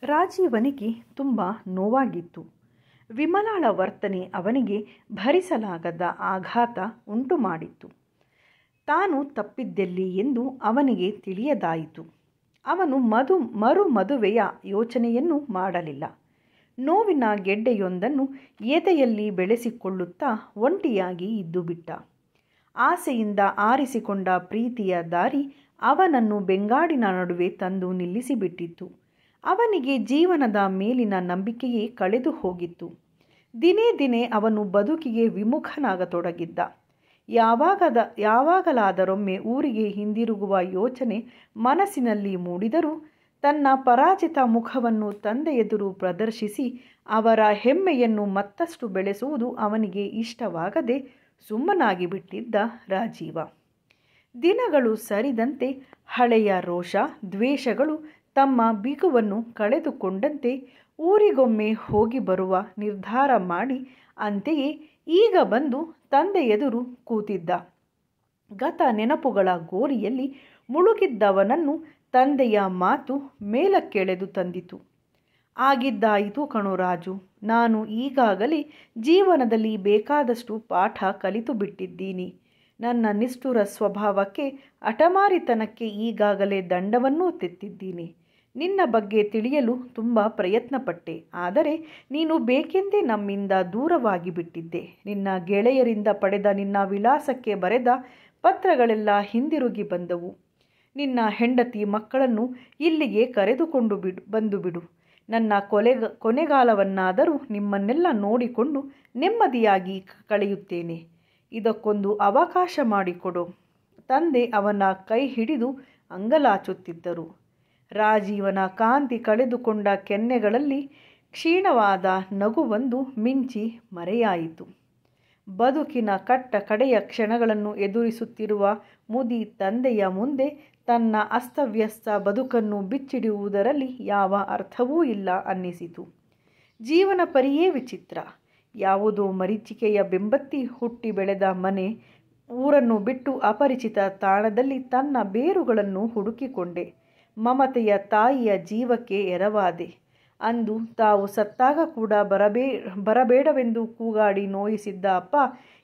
ರಾಜೀವನಿಗೆ ತುಂಬ ನೋವಾಗಿತ್ತು. ವಿಮಲಾಳ ವರ್ತನೆ ಅವನಿಗೆ ಭರಿಸಲಾಗದ ಆಘಾತ ಉಂಟು ಮಾಡಿತ್ತು. ತಾನು ತಪ್ಪಿದ್ದೆಲ್ಲಿ ಎಂದು ಅವನಿಗೆ ತಿಳಿಯದಾಯಿತು. ಅವನು ಮದುವೆಯ ಯೋಚನೆಯನ್ನು ಮಾಡಲಿಲ್ಲ. ನೋವಿನ ಗೆಡ್ಡೆಯೊಂದನ್ನು ಎದೆಯಲ್ಲಿ ಬೆಳೆಸಿಕೊಳ್ಳುತ್ತಾ ಒಂಟಿಯಾಗಿ ಇದ್ದುಬಿಟ್ಟ. ಆಸೆಯಿಂದ ಆರಿಸಿಕೊಂಡ ಪ್ರೀತಿಯ ದಾರಿ ಅವನನ್ನು ಬೆಂಗಾಡಿನ ನಡುವೆ ತಂದು ನಿಲ್ಲಿಸಿಬಿಟ್ಟಿತ್ತು. ಅವನಿಗೆ ಜೀವನದ ಮೇಲಿನ ನಂಬಿಕೆಯೇ ಕಳೆದು ಹೋಗಿತ್ತು. ದಿನೇ ದಿನೇ ಅವನು ಬದುಕಿಗೆ ವಿಮುಖನಾಗತೊಡಗಿದ್ದ. ಯಾವಾಗಲಾದರೊಮ್ಮೆ ಊರಿಗೆ ಹಿಂದಿರುಗುವ ಯೋಚನೆ ಮನಸ್ಸಿನಲ್ಲಿ ಮೂಡಿದರೂ ತನ್ನ ಪರಾಜಿತ ಮುಖವನ್ನು ತಂದೆ ಎದುರು ಪ್ರದರ್ಶಿಸಿ ಅವರ ಹೆಮ್ಮೆಯನ್ನು ಮತ್ತಷ್ಟು ಬೆಳೆಸುವುದು ಅವನಿಗೆ ಇಷ್ಟವಾಗದೆ ಸುಮ್ಮನಾಗಿ ಬಿಟ್ಟಿದ್ದ ರಾಜೀವ. ದಿನಗಳು ಸರಿದಂತೆ ಹಳೆಯ ರೋಷ ದ್ವೇಷಗಳು ತಮ್ಮ ಬಿಗುವನ್ನು ಕಳೆದುಕೊಂಡಂತೆ ಊರಿಗೊಮ್ಮೆ ಹೋಗಿ ಬರುವ ನಿರ್ಧಾರ ಮಾಡಿ ಅಂತೆಯೇ ಈಗ ಬಂದು ತಂದೆ ಎದುರು ಕೂತಿದ್ದ. ಗತ ನೆನಪುಗಳ ಗೋರಿಯಲ್ಲಿ ಮುಳುಗಿದ್ದವನನ್ನು ತಂದೆಯ ಮಾತು ಮೇಲಕ್ಕೆಳೆದು ತಂದಿತು. ಆಗಿದ್ದಾಯಿತು ಕಣೋ ರಾಜು, ನಾನು ಈಗಾಗಲೇ ಜೀವನದಲ್ಲಿ ಬೇಕಾದಷ್ಟು ಪಾಠ ಕಲಿತು ಬಿಟ್ಟಿದ್ದೀನಿ. ನನ್ನ ನಿಷ್ಠುರ ಸ್ವಭಾವಕ್ಕೆ ಹಠಮಾರಿತನಕ್ಕೆ ಈಗಾಗಲೇ ದಂಡವನ್ನೂ ತೆತ್ತಿದ್ದೀನಿ. ನಿನ್ನ ಬಗ್ಗೆ ತಿಳಿಯಲು ತುಂಬ ಪ್ರಯತ್ನಪಟ್ಟೆ. ಆದರೆ ನೀನು ಬೇಕೆಂದೇ ನಮ್ಮಿಂದ ದೂರವಾಗಿ ಬಿಟ್ಟಿದ್ದೆ. ನಿನ್ನ ಗೆಳೆಯರಿಂದ ಪಡೆದ ನಿನ್ನ ವಿಳಾಸಕ್ಕೆ ಬರೆದ ಪತ್ರಗಳೆಲ್ಲ ಹಿಂದಿರುಗಿ ಬಂದವು. ನಿನ್ನ ಹೆಂಡತಿ ಮಕ್ಕಳನ್ನು ಇಲ್ಲಿಗೆ ಕರೆದುಕೊಂಡು ಬಂದು ಬಿಡು. ನನ್ನ ಕೊನೆಗಾಲವನ್ನಾದರೂ ನಿಮ್ಮನ್ನೆಲ್ಲ ನೋಡಿಕೊಂಡು ನೆಮ್ಮದಿಯಾಗಿ ಕಳೆಯುತ್ತೇನೆ. ಇದಕ್ಕೊಂದು ಅವಕಾಶ ಮಾಡಿಕೊಡು. ತಂದೆ ಅವನ ಕೈ ಹಿಡಿದು ಅಂಗಲಾಚುತ್ತಿದ್ದರು. ರಾಜೀವನ ಕಾಂತಿ ಕಳೆದುಕೊಂಡ ಕೆನ್ನೆಗಳಲ್ಲಿ ಕ್ಷೀಣವಾದ ನಗುವೊಂದು ಮಿಂಚಿ ಮರೆಯಾಯಿತು. ಬದುಕಿನ ಕಡೆಯ ಕ್ಷಣಗಳನ್ನು ಎದುರಿಸುತ್ತಿರುವ ಮುದಿ ತಂದೆಯ ಮುಂದೆ ತನ್ನ ಅಸ್ತವ್ಯಸ್ತ ಬದುಕನ್ನು ಬಿಚ್ಚಿಡುವುದರಲ್ಲಿ ಯಾವ ಅರ್ಥವೂ ಇಲ್ಲ ಅನ್ನಿಸಿತು. ಜೀವನ ಪರಿಯೇ ವಿಚಿತ್ರ. ಯಾವುದೋ ಮರೀಚಿಕೆಯ ಬೆಂಬತ್ತಿ ಹುಟ್ಟಿ ಬೆಳೆದ ಮನೆ, ಊರನ್ನು ಬಿಟ್ಟು ಅಪರಿಚಿತ ತಾಣದಲ್ಲಿ ತನ್ನ ಬೇರುಗಳನ್ನು ಹುಡುಕಿಕೊಂಡೆ. ಮಮತೆಯ ತಾಯಿಯ ಜೀವಕ್ಕೆ ಎರವಾದೆ. ಅಂದು ತಾವು ಸತ್ತಾಗ ಕೂಡ ಬರಬೇಡವೆಂದು ಕೂಗಾಡಿ ನೋಯಿಸಿದ್ದ ಅಪ್ಪ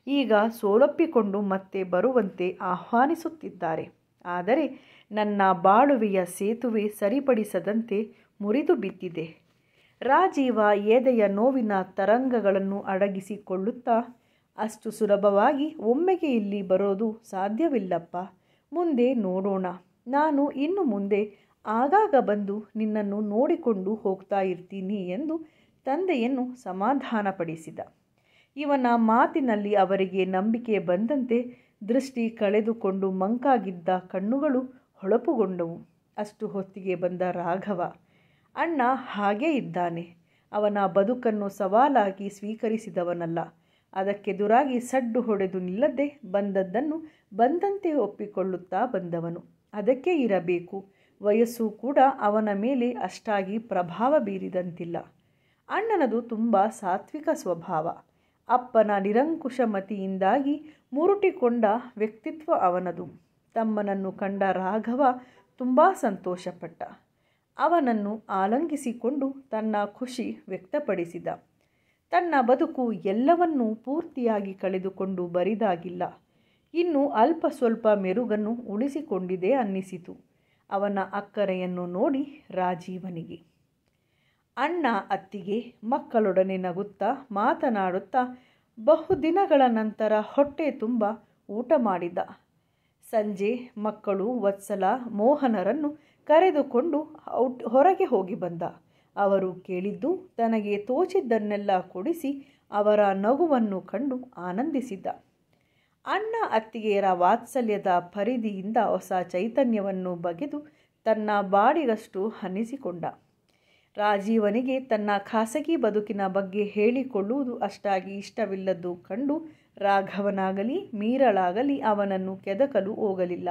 ಈಗ ಸೋಲೊಪ್ಪಿಕೊಂಡು ಮತ್ತೆ ಬರುವಂತೆ ಆಹ್ವಾನಿಸುತ್ತಿದ್ದಾರೆ. ಆದರೆ ನನ್ನ ಬಾಳುವೆಯ ಸೇತುವೆ ಸರಿಪಡಿಸದಂತೆ ಮುರಿದು ಬಿದ್ದಿದೆ. ರಾಜೀವ ಎದೆಯ ನೋವಿನ ತರಂಗಗಳನ್ನು ಅಡಗಿಸಿಕೊಳ್ಳುತ್ತಾ, ಅಷ್ಟು ಸುಲಭವಾಗಿ ಒಮ್ಮೆಗೆ ಇಲ್ಲಿ ಬರೋದು ಸಾಧ್ಯವಿಲ್ಲಪ್ಪ. ಮುಂದೆ ನೋಡೋಣ. ನಾನು ಇನ್ನು ಮುಂದೆ ಆಗಾಗ ಬಂದು ನಿನ್ನನ್ನು ನೋಡಿಕೊಂಡು ಹೋಗ್ತಾ ಇರ್ತೀನಿ ಎಂದು ತಂದೆಯನ್ನು ಸಮಾಧಾನಪಡಿಸಿದ. ಇವನ ಮಾತಿನಲ್ಲಿ ಅವರಿಗೆ ನಂಬಿಕೆ ಬಂದಂತೆ ದೃಷ್ಟಿ ಕಳೆದುಕೊಂಡು ಮಂಕಾಗಿದ್ದ ಕಣ್ಣುಗಳು ಹೊಳಪುಗೊಂಡವು. ಅಷ್ಟು ಹೊತ್ತಿಗೆ ಬಂದ ರಾಘವ. ಅಣ್ಣ ಹಾಗೇ ಇದ್ದಾನೆ. ಅವನ ಬದುಕನ್ನು ಸವಾಲಾಗಿ ಸ್ವೀಕರಿಸಿದವನಲ್ಲ. ಅದಕ್ಕೆದುರಾಗಿ ಸಡ್ಡು ಹೊಡೆದು ನಿಲ್ಲದೆ ಬಂದದ್ದನ್ನು ಬಂದಂತೆ ಒಪ್ಪಿಕೊಳ್ಳುತ್ತಾ ಬಂದವನು. ಅದಕ್ಕೆ ಇರಬೇಕು. ವಯಸ್ಸು ಕೂಡ ಅವನ ಮೇಲೆ ಅಷ್ಟಾಗಿ ಪ್ರಭಾವ ಬೀರಿದಂತಿಲ್ಲ. ಅಣ್ಣನದು ತುಂಬ ಸಾತ್ವಿಕ ಸ್ವಭಾವ. ಅಪ್ಪನ ನಿರಂಕುಶಮತಿಯಿಂದಾಗಿ ಮುರುಟಿಕೊಂಡ ವ್ಯಕ್ತಿತ್ವ ಅವನದು. ತಮ್ಮನನ್ನು ಕಂಡ ರಾಘವ ತುಂಬ ಸಂತೋಷಪಟ್ಟ. ಅವನನ್ನು ಆಲಂಗಿಸಿಕೊಂಡು ತನ್ನ ಖುಷಿ ವ್ಯಕ್ತಪಡಿಸಿದ. ತನ್ನ ಬದುಕು ಎಲ್ಲವನ್ನೂ ಪೂರ್ತಿಯಾಗಿ ಕಳೆದುಕೊಂಡು ಬರಿದಾಗಿಲ್ಲ. ಇನ್ನು ಅಲ್ಪ ಸ್ವಲ್ಪ ಮೆರುಗನ್ನು ಉಳಿಸಿಕೊಂಡಿದೆ ಅನ್ನಿಸಿತು ಅವನ ಅಕ್ಕರೆಯನ್ನು ನೋಡಿ ರಾಜೀವನಿಗೆ. ಅಣ್ಣ ಅತ್ತಿಗೆ ಮಕ್ಕಳೊಡನೆ ನಗುತ್ತಾ ಮಾತನಾಡುತ್ತಾ ಬಹುದಿನಗಳ ನಂತರ ಹೊಟ್ಟೆ ತುಂಬ ಊಟ ಮಾಡಿದ. ಸಂಜೆ ಮಕ್ಕಳು ವತ್ಸಲ ಮೋಹನರನ್ನು ಕರೆದುಕೊಂಡು ಹೊರಗೆ ಹೋಗಿ ಬಂದ. ಅವರು ಕೇಳಿದ್ದು ತನಗೆ ತೋಚಿದ್ದನ್ನೆಲ್ಲ ಕೊಡಿಸಿ ಅವರ ನಗುವನ್ನು ಕಂಡು ಆನಂದಿಸಿದ. ಅಣ್ಣ ಅತ್ತಿಗೆಯರ ವಾತ್ಸಲ್ಯದ ಪರಿಧಿಯಿಂದ ಹೊಸ ಚೈತನ್ಯವನ್ನು ಬಗೆದು ತನ್ನ ಬಾಡಿಗಷ್ಟು ಅನ್ನಿಸಿಕೊಂಡ. ರಾಜೀವನಿಗೆ ತನ್ನ ಖಾಸಗಿ ಬದುಕಿನ ಬಗ್ಗೆ ಹೇಳಿಕೊಳ್ಳುವುದು ಅಷ್ಟಾಗಿ ಇಷ್ಟವಿಲ್ಲದ್ದು ಕಂಡು ರಾಘವನಾಗಲಿ ಮೀರಳಾಗಲಿ ಅವನನ್ನು ಕೆದಕಲು ಹೋಗಲಿಲ್ಲ.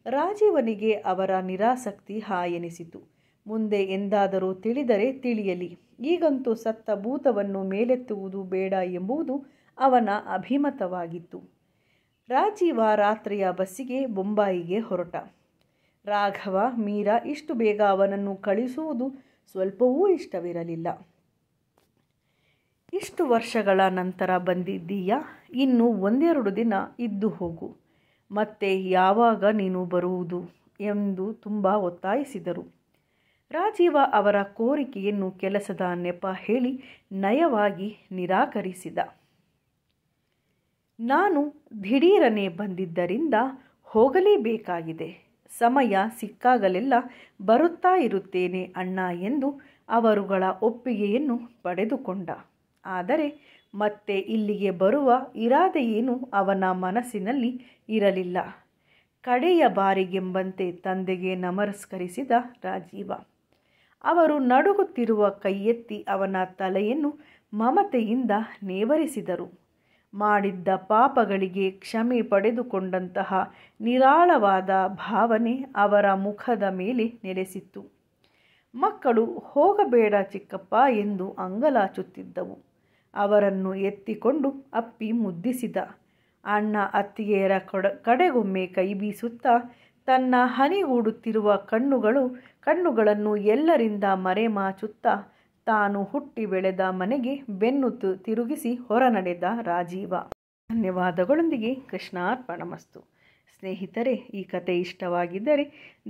ರಾಜೀವನಿಗೆ ಅವರ ನಿರಾಸಕ್ತಿ ಹಾಯೆನಿಸಿತು. ಮುಂದೆ ಎಂದಾದರೂ ತಿಳಿದರೆ ತಿಳಿಯಲಿ. ಈಗಂತೂ ಸತ್ತ ಭೂತವನ್ನು ಮೇಲೆತ್ತುವುದು ಬೇಡ ಎಂಬುದು ಅವನ ಅಭಿಮತವಾಗಿತ್ತು. ರಾಜೀವ ರಾತ್ರಿಯ ಬಸ್ಸಿಗೆ ಬೊಂಬಾಯಿಗೆ ಹೊರಟ. ರಾಘವ ಮೀರಾ ಇಷ್ಟು ಬೇಗ ಅವನನ್ನು ಕಳಿಸುವುದು ಸ್ವಲ್ಪವೂ ಇಷ್ಟವಿರಲಿಲ್ಲ. ಇಷ್ಟು ವರ್ಷಗಳ ನಂತರ ಬಂದಿದ್ದೀಯಾ, ಇನ್ನು ಒಂದೆರಡು ದಿನ ಇದ್ದು ಹೋಗು, ಮತ್ತೆ ಯಾವಾಗ ನೀನು ಬರುವುದು ಎಂದು ತುಂಬ ಒತ್ತಾಯಿಸಿದರು. ರಾಜೀವ ಅವರ ಕೋರಿಕೆಯನ್ನು ಕೆಲಸದ ನೆಪ ಹೇಳಿ ನಯವಾಗಿ ನಿರಾಕರಿಸಿದ. ನಾನು ದಿಢೀರನೆ ಬಂದಿದ್ದರಿಂದ ಹೋಗಲೇಬೇಕಾಗಿದೆ. ಸಮಯ ಸಿಕ್ಕಾಗಲೆಲ್ಲ ಬರುತ್ತಾ ಇರುತ್ತೇನೆ ಅಣ್ಣ ಎಂದು ಅವರುಗಳ ಒಪ್ಪಿಗೆಯನ್ನು ಪಡೆದುಕೊಂಡ. ಆದರೆ ಮತ್ತೆ ಇಲ್ಲಿಗೆ ಬರುವ ಇರಾದೆಯೇನೂ ಅವನ ಮನಸ್ಸಿನಲ್ಲಿ ಇರಲಿಲ್ಲ. ಕಡೆಯ ಬಾರಿಗೆಂಬಂತೆ ತಂದೆಗೆ ನಮಸ್ಕರಿಸಿದ ರಾಜೀವ. ಅವರು ನಡುಗುತ್ತಿರುವ ಕೈಯೆತ್ತಿ ಅವನ ತಲೆಯನ್ನು ಮಮತೆಯಿಂದ ನೇವರಿಸಿದರು. ಮಾಡಿದ್ದ ಪಾಪಗಳಿಗೆ ಕ್ಷಮೆ ಪಡೆದುಕೊಂಡಂತಹ ನಿರಾಳವಾದ ಭಾವನೆ ಅವರ ಮುಖದ ಮೇಲೆ ನೆಲೆಸಿತ್ತು. ಮಕ್ಕಳು ಹೋಗಬೇಡ ಚಿಕ್ಕಪ್ಪ ಎಂದು ಅಂಗಲಾಚುತ್ತಿದ್ದವು. ಅವರನ್ನು ಎತ್ತಿಕೊಂಡು ಅಪ್ಪಿ ಮುದ್ದಿಸಿದ. ಅಣ್ಣ ಅತ್ತಿಗೆಯರ ಕಡೆಗೊಮ್ಮೆ ಕೈ ಬೀಸುತ್ತಾ ತನ್ನ ಹನಿಗೂಡುತ್ತಿರುವ ಕಣ್ಣುಗಳನ್ನು ಎಲ್ಲರಿಂದ ಮರೆಮಾಚುತ್ತಾ ತಾನು ಹುಟ್ಟಿ ಬೆಳೆದ ಮನೆಗೆ ಬೆನ್ನು ತಿರುಗಿಸಿ ಹೊರನಡೆದ ರಾಜೀವ. ಧನ್ಯವಾದಗಳೊಂದಿಗೆ ಕೃಷ್ಣಾರ್ಪಣಮಸ್ತು. ಸ್ನೇಹಿತರೆ, ಈ ಕತೆ ಇಷ್ಟವಾಗಿದ್ದರೆ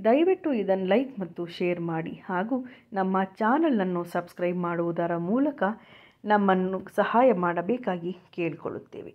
ದಯವಿಟ್ಟು ಇದನ್ನು ಲೈಕ್ ಮತ್ತು ಶೇರ್ ಮಾಡಿ ಹಾಗೂ ನಮ್ಮ ಚಾನಲನ್ನು ಸಬ್ಸ್ಕ್ರೈಬ್ ಮಾಡುವುದರ ಮೂಲಕ ನಮ್ಮನ್ನು ಸಹಾಯ ಮಾಡಬೇಕಾಗಿ ಕೇಳಿಕೊಳ್ಳುತ್ತೇವೆ.